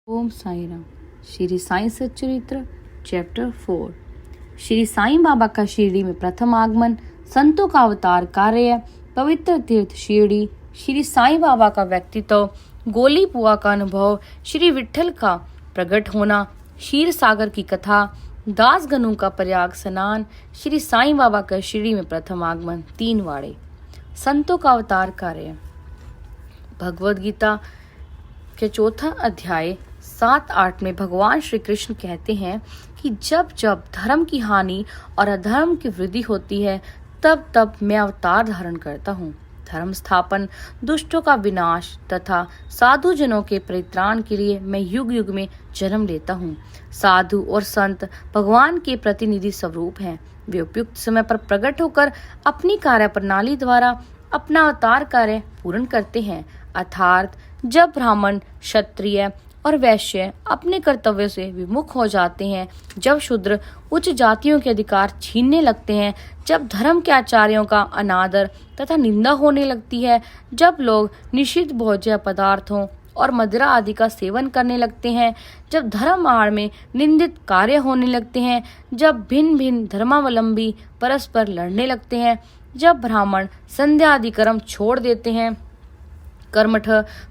ओम साई राम। श्री साईं सच्चरित्र चैप्टर 4। श्री साईं बाबा का शिरडी में प्रथम आगमन, संतों का अवतार कार्य, पवित्र तीर्थ शिरडी, श्री साईं बाबा का व्यक्तित्व, गोली पुआ का अनुभव, श्री विठ्ठल का प्रकट होना, क्षीर सागर की कथा, दास गनु का प्रयाग स्नान, श्री साईं बाबा का शिरडी में प्रथम आगमन, 3 वाड़े, संतों का अवतार कार्य। भगवद गीता के 4 अध्याय 7-8 में भगवान श्री कृष्ण कहते हैं कि जब जब धर्म की हानि और अधर्म की वृद्धि होती है तब तब मैं अवतार धारण करता हूँ। धर्म स्थापन, दुष्टों का विनाश तथा साधु जनों के परित्राण के लिए मैं युग युग में जन्म लेता हूँ। साधु और संत भगवान के प्रतिनिधि स्वरूप हैं। वे उपयुक्त समय पर प्रकट होकर अपनी कार्य प्रणाली द्वारा अपना अवतार कार्य पूर्ण करते हैं। अर्थात जब ब्राह्मण, क्षत्रिय और वैश्य अपने कर्तव्य से विमुख हो जाते हैं, जब शूद्र उच्च जातियों के अधिकार छीनने लगते हैं, जब धर्म के आचार्यों का अनादर तथा निंदा होने लगती है, जब लोग निषिद्ध भोज्य पदार्थों और मदिरा आदि का सेवन करने लगते हैं, जब धर्म आड़ में निंदित कार्य होने लगते हैं, जब भिन्न भिन्न धर्मावलंबी परस्पर लड़ने लगते हैं, जब ब्राह्मण संध्या आदि कर्म छोड़ देते हैं, कर्मठ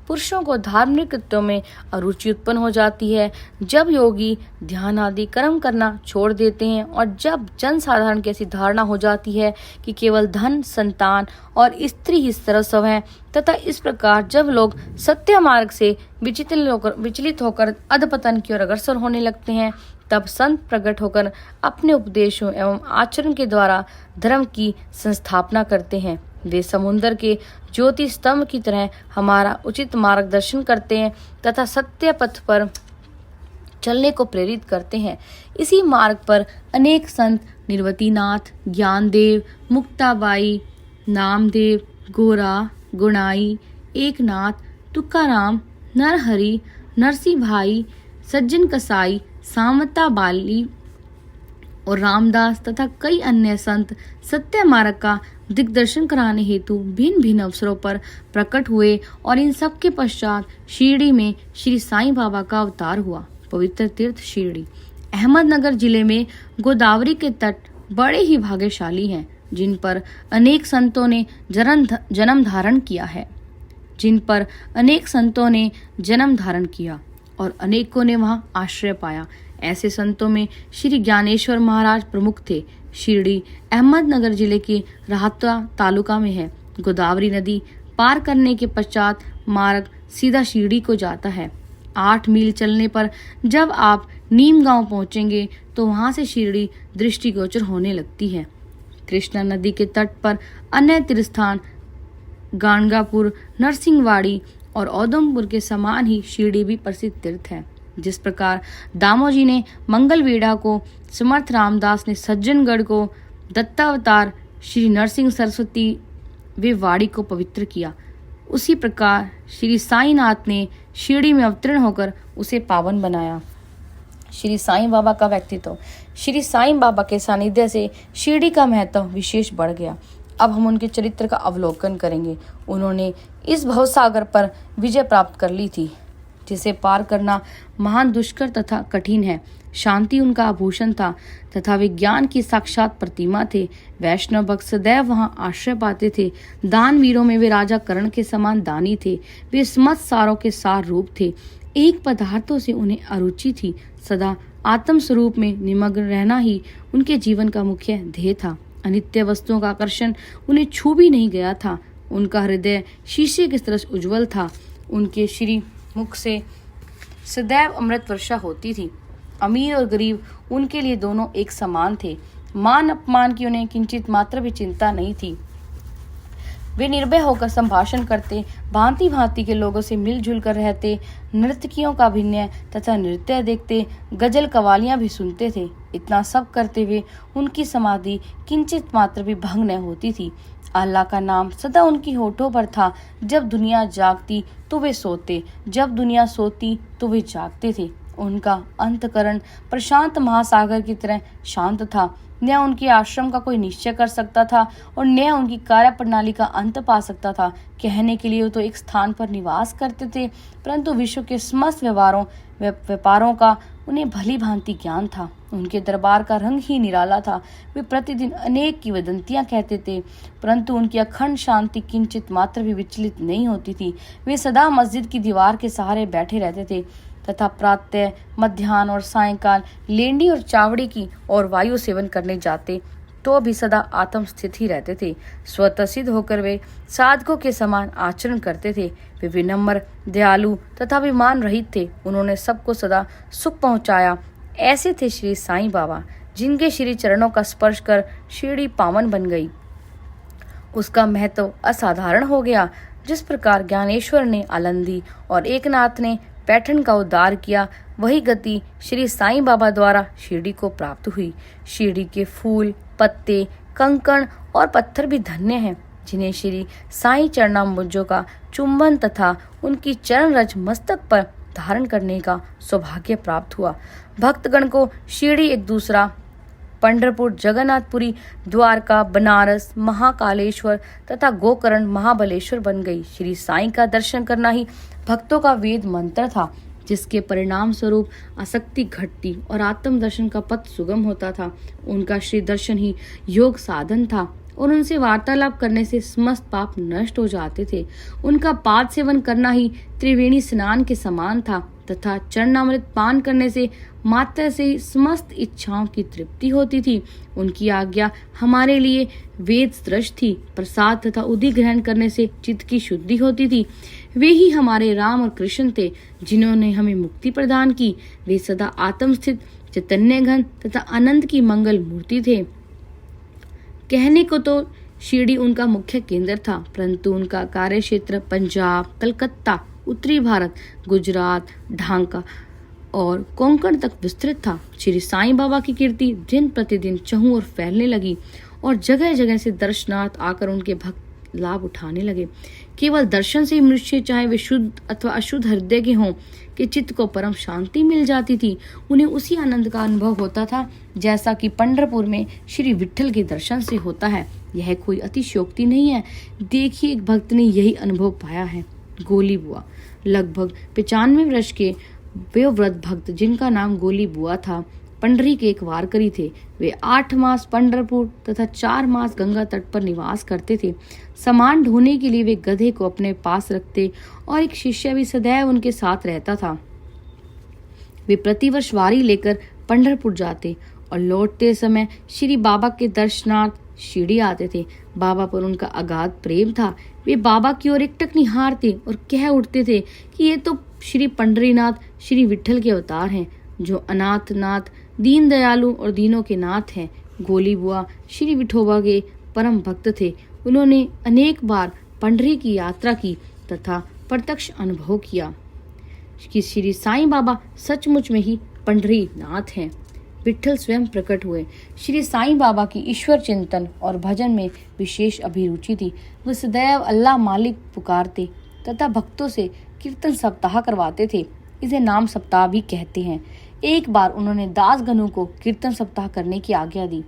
पुरुषों को धार्मिक कृत्यों में अरुचि उत्पन्न हो जाती है, जब योगी ध्यान आदि कर्म करना छोड़ देते हैं और जब जन साधारण की ऐसी धारणा हो जाती है कि केवल धन, संतान और स्त्री ही सर्वस्व है, तथा इस प्रकार जब लोग सत्य मार्ग से विचलित होकर अधपतन की ओर अग्रसर होने लगते हैं, तब संत प्रकट होकर अपने उपदेशों एवं आचरण के द्वारा धर्म की संस्थापना करते हैं। वे समुद्र के ज्योति स्तंभ की तरह हमारा उचित मार्गदर्शन करते हैं तथा सत्य पथ पर चलने को प्रेरित करते हैं। इसी मार्ग पर अनेक संत निर्वतीनाथ, ज्ञानदेव, मुक्ताबाई, नामदेव, गोरा, गुणाई, एकनाथ, तुकाराम, नरहरि, नरसिंह भाई, सज्जन कसाई, सामता बाली और रामदास तथा कई अन्य संत सत्य मार्ग का दिग्दर्शन कराने हेतु भिन्न भिन्न अवसरों पर प्रकट हुए और इन सब के पश्चात शिरडी में श्री साईं बाबा का अवतार हुआ। पवित्र तीर्थ शिरडी अहमदनगर जिले में गोदावरी के तट बड़े ही भाग्यशाली हैं, जिन पर अनेक संतों ने जन्म धारण किया और अनेकों ने वहां आश्रय पाया। ऐसे संतों में श्री ज्ञानेश्वर महाराज प्रमुख थे। शिरडी अहमदनगर जिले के राहता तालुका में है। गोदावरी नदी पार करने के पश्चात मार्ग सीधा शिरडी को जाता है। 8 मील चलने पर जब आप नीम गांव पहुंचेंगे तो वहां से शिरडी दृष्टिगोचर होने लगती है। कृष्णा नदी के तट पर अन्य तीर्थस्थान गाणगापुर, नरसिंहवाड़ी और औदमपुर के समान ही शिरडी भी प्रसिद्ध तीर्थ है। जिस प्रकार दामोजी ने मंगलवेढ़ा को, समर्थ रामदास ने सज्जनगढ़ को, दत्तावतार श्री नरसिंह सरस्वती वे वाड़ी को पवित्र किया, उसी प्रकार श्री साईनाथ ने शिरडी में अवतीर्ण होकर उसे पावन बनाया। श्री साईं बाबा का व्यक्तित्व। श्री साईं बाबा के सानिध्य से शिरडी का महत्व विशेष बढ़ गया। अब हम उनके चरित्र का अवलोकन करेंगे। उन्होंने इस भवसागर पर विजय प्राप्त कर ली थी, जिसे पार करना महान दुष्कर तथा कठिन है। शांति उनका आभूषण था तथा वे ज्ञान की साक्षात प्रतिमा थे। वैष्णव भक्त सदैव वहां आश्रय पाते थे। दान वीरों में वे राजा कर्ण के समान दानी थे। वे समस्त सारों के सार रूप थे। एक पदार्थों से उन्हें अरुचि थी। सदा आत्म स्वरूप में निमग्न रहना ही उनके जीवन का मुख्य ध्येय था। अनित्य वस्तुओं का आकर्षण उन्हें छू भी नहीं गया था। उनका हृदय शीशे की तरह उज्जवल था। उनके श्री मुख से सदैव अमृत वर्षा होती थी। अमीर और गरीब उनके लिए दोनों एक समान थे। मान अपमान की उन्हें किंचित मात्र भी चिंता नहीं थी। वे निर्भय होकर संभाषण करते, भांति भांति के लोगों से मिलजुल कर रहते, नर्तकियों का अभिनय तथा नृत्य देखते, गजल कवालियां भी सुनते थे। इतना सब करते हुए उनकी समाधि किंचित मात्र भी भंग न होती थी। अल्लाह का नाम सदा उनकी होठों पर था। जब दुनिया जागती तो वे सोते, जब दुनिया सोती तो वे जागते थे। उनका अंतकरण प्रशांत महासागर की तरह शांत था। न उनके आश्रम का कोई निश्चय कर सकता था और न उनकी कार्य प्रणाली का अंत पा सकता था। कहने के लिए वो तो एक स्थान पर निवास करते थे, परंतु विश्व के समस्त व्यापारों का उन्हें भली भांति ज्ञान था। उनके दरबार का रंग ही निराला था। वे प्रतिदिन अनेक किंवदंतियां कहते थे, परंतु उनकी अखंड शांति किंचित मात्र भी विचलित नहीं होती थी। वे सदा मस्जिद की दीवार के सहारे बैठे रहते थे तथा प्रातः, मध्याह्न और सायंकाल लेंडी और चावड़ी की और वायु सेवन करने जाते तो भी सदा आत्म स्थित ही रहते थे। स्वतः सिद्ध होकर वे साधकों के समान आचरण करते थे। वे विनम्र, दयालु तथा अभिमान रहित थे। उन्होंने सबको सदा सुख पहुंचाया। ऐसे थे श्री साईं बाबा, जिनके श्री चरणों का स्पर्श कर शिरडी पावन बन गई। उसका महत्व असाधारण हो गया। जिस प्रकार ज्ञानेश्वर ने आलंदी और एकनाथ ने पैठण का उद्धार किया, वही गति श्री साईं बाबा द्वारा शिरडी को प्राप्त हुई। शिरडी के फूल, पत्ते, कंकण और पत्थर भी धन्य हैं, जिन्हें श्री साईं चरणाम्बुजों का चुंबन तथा उनकी चरण रज मस्तक पर धारण करने का सौभाग्य प्राप्त हुआ। भक्तगण को शिरडी एक दूसरा पंढरपुर, जगन्नाथपुरी, द्वारका, बनारस, महाकालेश्वर तथा गोकर्ण, महाबलेश्वर बन गई। श्री साईं का दर्शन करना ही भक्तों का वेद मंत्र था, जिसके परिणाम स्वरूप आसक्ति घटती और आत्म दर्शन का पथ सुगम होता था। उनका श्री दर्शन ही योग साधन था और उनसे वार्तालाप करने से समस्त पाप नष्ट हो जाते थे। उनका पाद सेवन करना ही त्रिवेणी स्नान के समान था तथा चरणामृत पान करने से मात्र से ही समस्त इच्छाओं की तृप्ति होती थी। उनकी आज्ञा हमारे लिए वेद सदृश थी। प्रसाद तथा उदि ग्रहण करने से चित्त की शुद्धि होती थी। वे ही हमारे राम और कृष्ण थे, जिन्होंने हमें मुक्ति प्रदान की। वे सदा आत्मस्थित, चैतन्य घन तथा आनंद की मंगल मूर्ति थे। कहने को तो शिरडी उनका मुख्य केंद्र था, परंतु उनका कार्य क्षेत्र पंजाब, कलकत्ता, उत्तरी भारत, गुजरात, ढाका और कोंकण तक विस्तृत था। श्री साईं बाबा की कीर्ति दिन प्रतिदिन चहुं और फैलने लगी और जगह जगह से दर्शनार्थ आकर उनके भक्त लाभ उठाने लगे। केवल दर्शन से ही मनुष्य, चाहे वे शुद्ध अथवा अशुद्ध हृदय के हों, के चित्त को परम शांति मिल जाती थी। उन्हें उसी आनंद का अनुभव होता था जैसा कि पंढरपुर में श्री विट्ठल के दर्शन से होता है। यह कोई अतिशयोक्ति नहीं है। देखिए, एक भक्त ने यही अनुभव पाया है। गोली बुआ, लगभग 95 वर्ष के वे वृद्ध भक्त, जिनका नाम गोली बुआ था, पंडरी के एक वारकरी थे। वे 8 मास पंढरपुर तथा 4 मास गंगा तट पर निवास करते थे। सामान ढोने के लिए वे गधे को अपने पास रखते और एक शिष्य भी सदैव उनके साथ रहता था। वे प्रतिवर्ष वारी लेकर पंढरपुर जाते और लौटते समय श्री बाबा के दर्शनार्थ शिरडी आते थे। बाबा पर उनका अगाध प्रेम था। वे बाबा की ओर एकटक निहारते और कह उठते थे कि ये तो श्री पंढरीनाथ, श्री विट्ठल के अवतार हैं, जो अनाथ नाथ, दीन दयालु और दीनों के नाथ हैं। गोली बुआ श्री विठोबा के परम भक्त थे। उन्होंने अनेक बार पंढरी की यात्रा की तथा प्रत्यक्ष अनुभव किया कि श्री साईं बाबा सचमुच में ही पंढरी नाथ हैं। विट्ठल स्वयं प्रकट हुए। श्री साईं बाबा की ईश्वर चिंतन और भजन में विशेष अभिरुचि थी। वे सदैव अल्लाह मालिक पुकारते तथा भक्तों से कीर्तन सप्ताह करवाते थे। इसे नाम सप्ताह भी कहते हैं। एक बार उन्होंने दासगणु को कीर्तन सप्ताह करने की आज्ञा दी।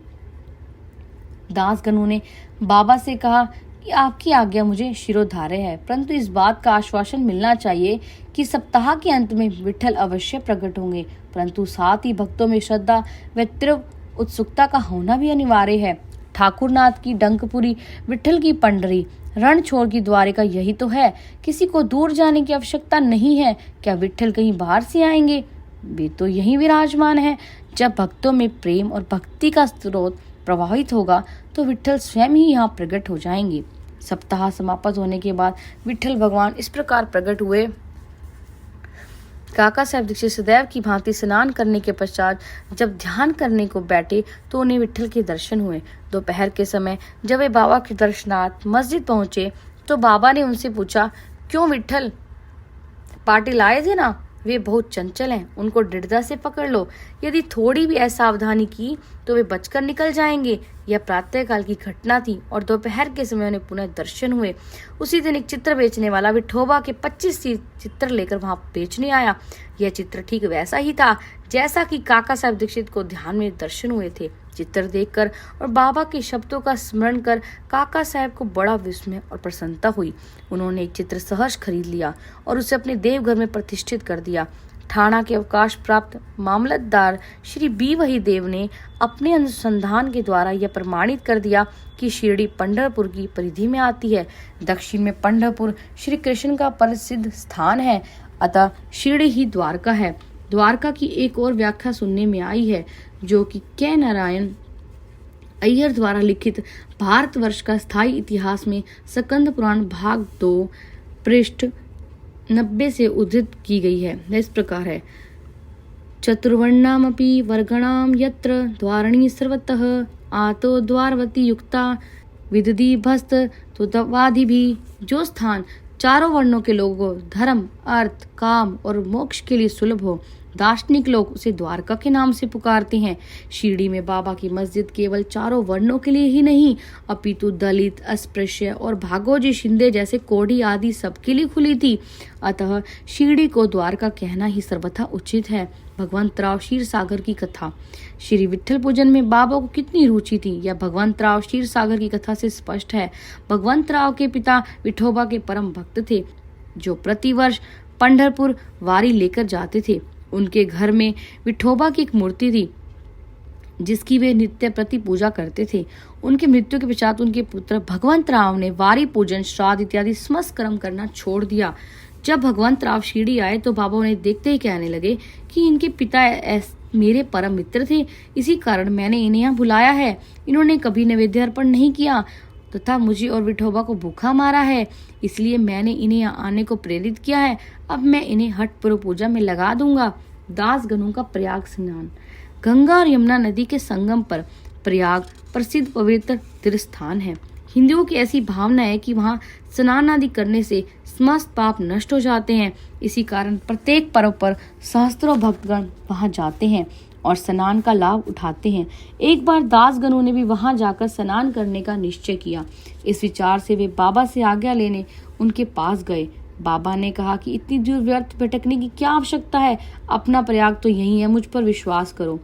दासगणु ने बाबा से कहा कि आपकी आज्ञा मुझे शिरोधार्य है, परंतु इस बात का आश्वासन मिलना चाहिए कि सप्ताह के अंत में विट्ठल अवश्य प्रकट होंगे, परंतु साथ ही भक्तों में श्रद्धा व तीव्र उत्सुकता का होना भी अनिवार्य है। ठाकुरनाथ की डंकपुरी, विट्ठल की पंडरी, रणछोड़ की द्वारिका, यही तो है। किसी को दूर जाने की आवश्यकता नहीं है। क्या विट्ठल कहीं बाहर से आएंगे? वे तो यहीं विराजमान है। जब भक्तों में प्रेम और भक्ति का स्रोत प्रवाहित होगा तो विट्ठल स्वयं ही यहाँ प्रकट हो जाएंगे। सप्ताह समाप्त होने के बाद विट्ठल भगवान इस प्रकार प्रकट हुए। काका साहब दीक्षित सदैव की भांति स्नान करने के पश्चात जब ध्यान करने को बैठे तो उन्हें विट्ठल के दर्शन हुए। दोपहर के समय जब वे बाबा के दर्शनार्थ मस्जिद पहुंचे तो बाबा ने उनसे पूछा, क्यों विट्ठल, पार्टी लाए थे ना? वे बहुत चंचल हैं, उनको दृढ़ता से पकड़ लो। यदि थोड़ी भी असावधानी की तो वे बचकर निकल जाएंगे। यह प्रातःकाल की घटना थी और दोपहर के समय उन्हें पुनः दर्शन हुए। उसी दिन एक चित्र बेचने वाला विठोबा के 25 चित्र लेकर वहां बेचने आया। यह चित्र ठीक वैसा ही था जैसा कि काका साहब दीक्षित को ध्यान में दर्शन हुए थे। चित्र देखकर और बाबा के शब्दों का स्मरण कर काका साहब को बड़ा विस्मय और प्रसन्नता हुई। उन्होंने एक चित्र सहज खरीद लिया और उसे अपने देवघर में प्रतिष्ठित कर दिया। ठाणा के अवकाश प्राप्त मामलतदार श्री बी वहीदेव ने अपने अनुसंधान के द्वारा यह प्रमाणित कर दिया कि शिरडी पंढरपुर की परिधि में आती है। दक्षिण में पंढरपुर श्री कृष्ण का प्रसिद्ध स्थान है, अतः शिरडी ही द्वारका है। द्वारका की एक और व्याख्या सुनने में आई है, जो कि के नारायण अय्यर द्वारा लिखित भारतवर्ष का स्थायी इतिहास में स्कंद पुराण भाग 2 पृष्ठ 90 से उद्धृत की गई है। इस प्रकार है, चतुर्वर्णामपि वर्गणाम यत्र द्वारणी सर्वतः आतो द्वारवती युक्ता विदधि भस्त तुतवादि भी। जो स्थान चारों वर्णों के लोगों, धर्म, अर्थ, काम और मोक्ष के लिए सुलभ हो, दार्शनिक लोग उसे द्वारका के नाम से पुकारते हैं। शिरडी में बाबा की मस्जिद केवल चारों वर्णों के लिए ही नहीं, अपितु दलित, अस्पृश्य और भागोजी शिंदे जैसे कोढ़ी आदि सबके लिए खुली थी। अतः शिरडी को द्वारका कहना ही सर्वथा उचित है। भगवंतराव क्षीरसागर की कथा। श्री विठ्ठल पूजन में बाबा को कितनी रुचि थी, यह भगवंतराव क्षीरसागर की कथा से स्पष्ट है। भगवंतराव के पिता विठोबा के परम भक्त थे, जो प्रतिवर्ष पंढरपुर वारी लेकर जाते थे। उनके घर में विठोबा की एक मूर्ति थी, जिसकी वे नित्य प्रति पूजा करते थे। उनके मृत्यु के पश्चात उनके पुत्र भगवंतराव ने वारी पूजन, श्राद्ध इत्यादि समस्त कर्म करना छोड़ दिया। जब भगवंतराव शिरडी आए तो बाबा उन्हें देखते ही कहने लगे कि इनके पिता मेरे परम मित्र थे, इसी कारण मैंने इन्हें यहाँ बुलाया है। इन्होंने कभी नैवेद्य अर्पण नहीं किया तथा मुझे और विठोबा को भूखा मारा है, इसलिए मैंने इन्हें यहाँ आने को प्रेरित किया है। अब मैं इन्हें हठ पूर्व पूजा में लगा दूंगा। दासगणों का प्रयाग स्नान। गंगा और यमुना नदी के संगम पर प्रयाग प्रसिद्ध पवित्र तीर्थ स्थान है। हिंदुओं की ऐसी भावना है कि वहाँ स्नान आदि करने से समस्त पाप नष्ट हो जाते हैं। इसी कारण प्रत्येक पर्व पर सहस्त्रों भक्तगण वहां जाते हैं और स्नान का लाभ उठाते हैं। एक बार दासगणों ने भी वहां जाकर स्नान करने का निश्चय किया। इस विचार से वे बाबा से आज्ञा लेने उनके पास गए। बाबा ने कहा कि इतनी दूर व्यर्थ भटकने की क्या आवश्यकता है, अपना प्रयाग तो यही है, मुझ पर विश्वास करो।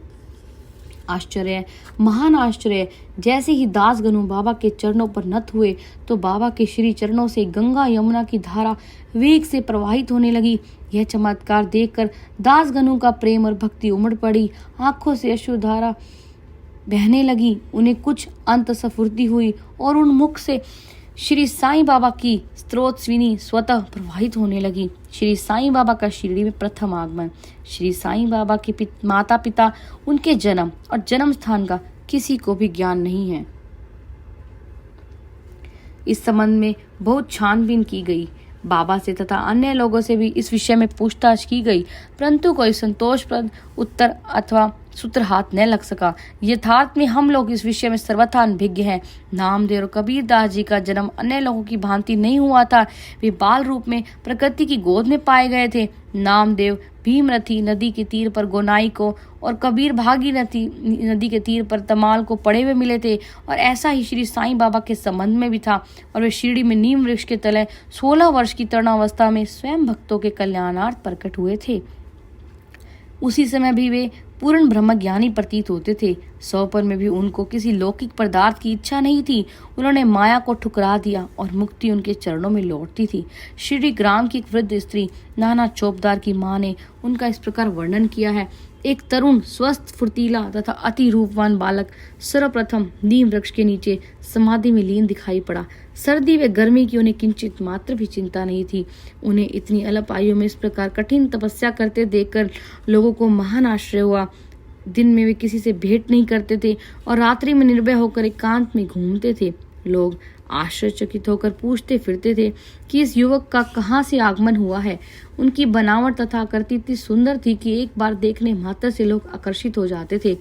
आश्चर्य, महान आश्चर्य। जैसे ही दासगणों बाबा के चरणों पर नत हुए तो बाबा के श्री चरणों से गंगा यमुना की धारा वेग से प्रवाहित होने लगी। यह चमत्कार देखकर दासगणों का प्रेम और भक्ति उमड़ पड़ी। आंखों से अश्रुधारा बहने लगी। उन्हें कुछ अंत स्फूर्ति हुई और उन मुख से श्री साईं बाबा की स्त्रोतस्विनी स्वतः प्रवाहित होने लगी। श्री साईं बाबा का शिरडी में प्रथम आगमन। श्री साईं बाबा के माता पिता, उनके जन्म और जन्म स्थान का किसी को भी ज्ञान नहीं है। इस संबंध में बहुत छानबीन की गई। बाबा से तथा अन्य लोगों से भी इस विषय में पूछताछ की गई, परंतु कोई संतोषप्रद उत्तर अथवा सूत्र हाथ न लग सका। यथार्थ में हम लोग इस विषय में सर्वथा अनभिज्ञ हैं। नामदेव और कबीरदास जी का जन्म अन्य लोगों की भांति नहीं हुआ था। वे बाल रूप में प्रकृति की गोद में पाए गए थे। नामदेव भीमरथी नदी के तीर पर गोनाई को और कबीर भागीरथी नदी के तीर पर तमाल को पड़े हुए मिले थे। और ऐसा ही श्री साईं बाबा के संबंध में भी था। और वे शिरडी में नीम वृक्ष के तले 16 वर्ष की तरुणावस्था में स्वयं भक्तों के कल्याणार्थ प्रकट हुए थे। उसी समय भी वे पूर्ण ब्रह्मज्ञानी प्रतीत होते थे। सौपर में भी उनको किसी लौकिक पदार्थ की इच्छा नहीं थी। उन्होंने माया को ठुकरा दिया और मुक्ति उनके चरणों में लौटती थी। श्री ग्राम की एक वृद्ध स्त्री नाना चौबदार की माँ ने उनका इस प्रकार वर्णन किया है। एक तरुण, स्वस्थ, फुर्तीला तथा अति रूपवान बालक सर्वप्रथम नीम वृक्ष के नीचे समाधि में लीन दिखाई पड़ा। सर्दी व गर्मी की उन्हें किंचित मात्र भी चिंता नहीं थी। उन्हें इतनी अल्प आयु में इस प्रकार कठिन तपस्या करते देखकर लोगों को महान आश्चर्य हुआ। दिन में वे किसी से भेंट नहीं करते थे और रात्रि में निर्भय होकर एकांत में घूमते थे। लोग आश्चर्यचकित होकर पूछते फिरते थे कि इस युवक का कहाँ से आगमन हुआ है। उनकी बनावट तथा आकृति इतनी सुंदर थी कि एक बार देखने मात्र से लोग आकर्षित हो जाते थे।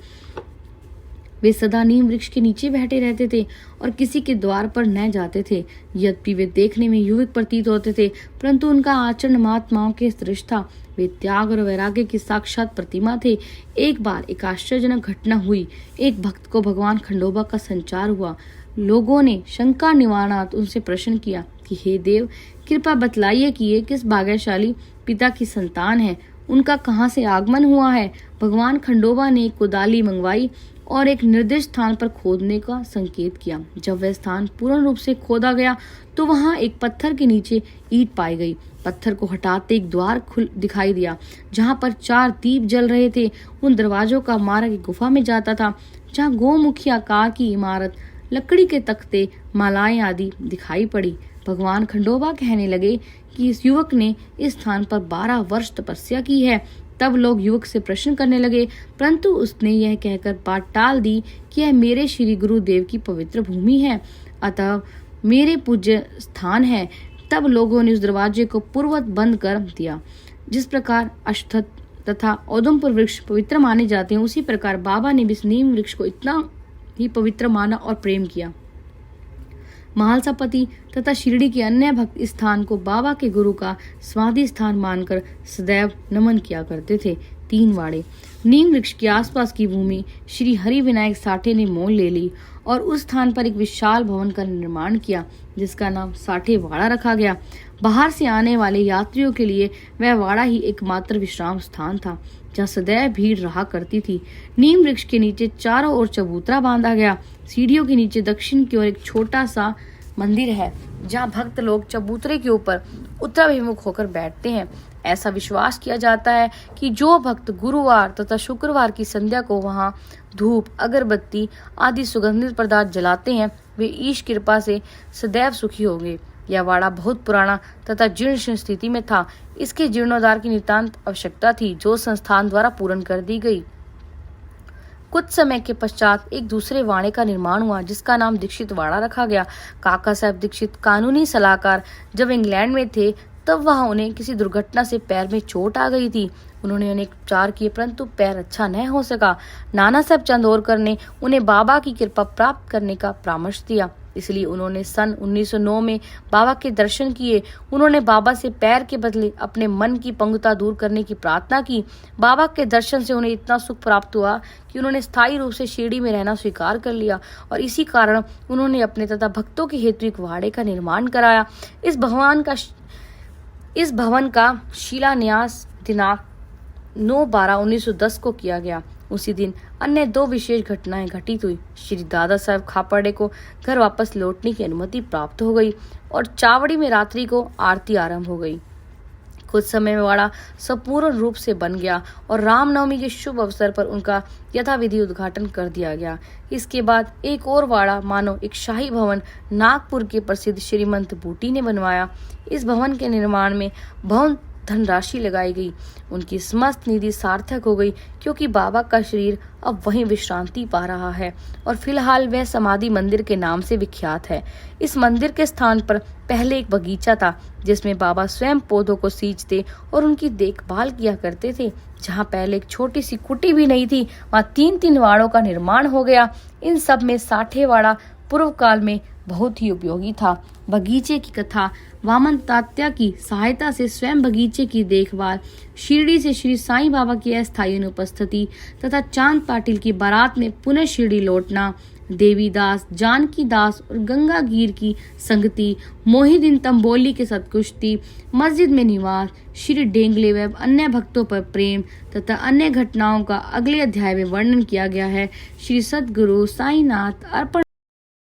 वे सदा नीम वृक्ष के नीचे बैठे रहते थे और किसी के द्वार पर न जाते थे। यद्यपि वे देखने में युवक प्रतीत होते थे, परंतु उनका आचरण महात्माओं के सदृश था। वे त्याग और वैराग्य की साक्षात प्रतिमा थे। एक बार एक आश्चर्यजनक घटना हुई। एक भक्त को भगवान खंडोबा का संचार हुआ। लोगों ने शंका निवारणार्थ उनसे प्रश्न किया कि हे देव, कृपा बतलाइए कि ये किस भाग्यशाली पिता की संतान है, उनका कहाँ से आगमन हुआ है। भगवान खंडोबा ने एक कुदाली मंगवाई और एक निर्दिष्ट स्थान पर खोदने का संकेत किया। जब वह स्थान पूर्ण रूप से खोदा गया तो वहां एक पत्थर के नीचे ईंट पाई गई। पत्थर को हटाते एक द्वार दिखाई दिया जहां पर 4 दीप जल रहे थे। उन दरवाजों का मार्ग एक गुफा में जाता था जहां गोमुखी आकार की इमारत, लकड़ी के तख्ते, मालाएं आदि दिखाई पड़ी। भगवान खंडोबा कहने लगे कि इस युवक ने इस स्थान पर 12 वर्ष तपस्या की है। तब लोग युवक से प्रश्न करने लगे, परंतु उसने यह कहकर बात टाल दी कि यह मेरे श्री गुरुदेव की पवित्र भूमि है, अतः मेरे पूज्य स्थान है। तब लोगों ने उस दरवाजे को पूर्ववत बंद कर दिया। जिस प्रकार अश्वत्थ तथा औदुंबर वृक्ष पवित्र माने जाते हैं, उसी प्रकार बाबा ने भी इस नीम वृक्ष को इतना ही पवित्र माना और प्रेम किया। महालसापति तथा शिरडी के अन्य भक्त इस स्थान को बाबा के गुरु का समाधि स्थान मानकर सदैव नमन किया करते थे। 3 वाड़े। नीम वृक्ष के आसपास की भूमि श्री हरि विनायक साठे ने मोल ले ली और उस स्थान पर एक विशाल भवन का निर्माण किया जिसका नाम साठे वाड़ा रखा गया। बाहर से आने वाले यात्रियों के लिए वह वाड़ा ही एकमात्र विश्राम स्थान था जहाँ सदैव भीड़ रहा करती थी। नीम वृक्ष के नीचे चारों ओर चबूतरा बांधा गया। सीढ़ियों के नीचे दक्षिण की ओर एक छोटा सा मंदिर है जहाँ भक्त लोग चबूतरे के ऊपर उत्तराभिमुख होकर बैठते हैं। ऐसा विश्वास किया जाता है कि जो भक्त गुरुवार तथा शुक्रवार की संध्या को वहां धूप, अगरबत्ती आदि सुगंधित पदार्थ जलाते हैं, वे ईश कृपा से सदैव सुखी होंगे। यह वाड़ा बहुत पुराना तथा जीर्ण स्थिति में था। इसके जीर्णोद्धार की नितांत आवश्यकता थी, जो संस्थान द्वारा पूर्ण कर दी गई। कुछ समय के पश्चात एक दूसरे वाड़े का निर्माण हुआ जिसका नाम दीक्षित वाड़ा रखा गया। काका साहब दीक्षित कानूनी सलाहकार जब इंग्लैंड में थे तब वहां उन्हें किसी दुर्घटना से पैर में चोट आ गई थी। उन्होंने अनेक उपचार किए परंतु पैर अच्छा न हो सका। नाना साहब चंदोरकर ने उन्हें बाबा की कृपा प्राप्त करने का परामर्श दिया, इसलिए उन्होंने सन 1909 में बाबा के दर्शन किए। उन्होंने बाबा से पैर के बदले अपने मन की पंगुता दूर करने की प्रार्थना की। बाबा के दर्शन से उन्हें इतना सुख प्राप्त हुआ कि उन्होंने स्थायी रूप से शिरडी में रहना स्वीकार कर लिया और इसी कारण उन्होंने अपने तथा भक्तों के हेतु एक वाड़े का निर्माण कराया। इस भवन का शिलान्यास दिनांक 9/12/1910 को किया गया। उसी दिन अन्य 2 विशेष घटनाएं घटित हुई। श्री दादा साहब खापर्डे को घर वापस लौटने की अनुमति प्राप्त हो गई और चावड़ी में रात्रि को आरती आरंभ हो गई। कुछ समय में वाड़ा संपूर्ण रूप से बन गया और रामनवमी के शुभ अवसर पर उनका यथाविधि उद्घाटन कर दिया गया। इसके बाद एक और वाड़ा मानो एक शाही भवन नागपुर के प्रसिद्ध श्रीमंत बूटी ने बनवाया। इस भवन के निर्माण में बहुत धनराशि लगाई गई। उनकी समस्त निधि सार्थक हो गई क्योंकि बाबा का शरीर अब वहीं विश्रांति पा रहा है और फिलहाल वह समाधि मंदिर के नाम से विख्यात है। इस मंदिर के स्थान पर पहले एक बगीचा था जिसमें बाबा स्वयं पौधों को सींचते और उनकी देखभाल किया करते थे। जहाँ पहले एक छोटी सी कुटी भी नहीं थी, वहाँ 3-3 वाड़ों का निर्माण हो गया। इन सब में साठे वाड़ा पूर्व काल में बहुत ही उपयोगी था। बगीचे की कथा वामन तात्या की सहायता से स्वयं बगीचे की देखभाल, शिरडी से श्री साईं बाबा की अस्थायी अनुपस्थिति तथा चांद पाटिल की बारात में पुनः शिरडी लौटना, देवीदास, जानकी दास और गंगा गिर की संगति, मोहिदीन तंबोली के साथ कुश्ती, मस्जिद में निवास, श्री डेंगले व अन्य भक्तों पर प्रेम तथा अन्य घटनाओं का अगले अध्याय में वर्णन किया गया है। श्री सद्गुरु साईनाथ अर्पण।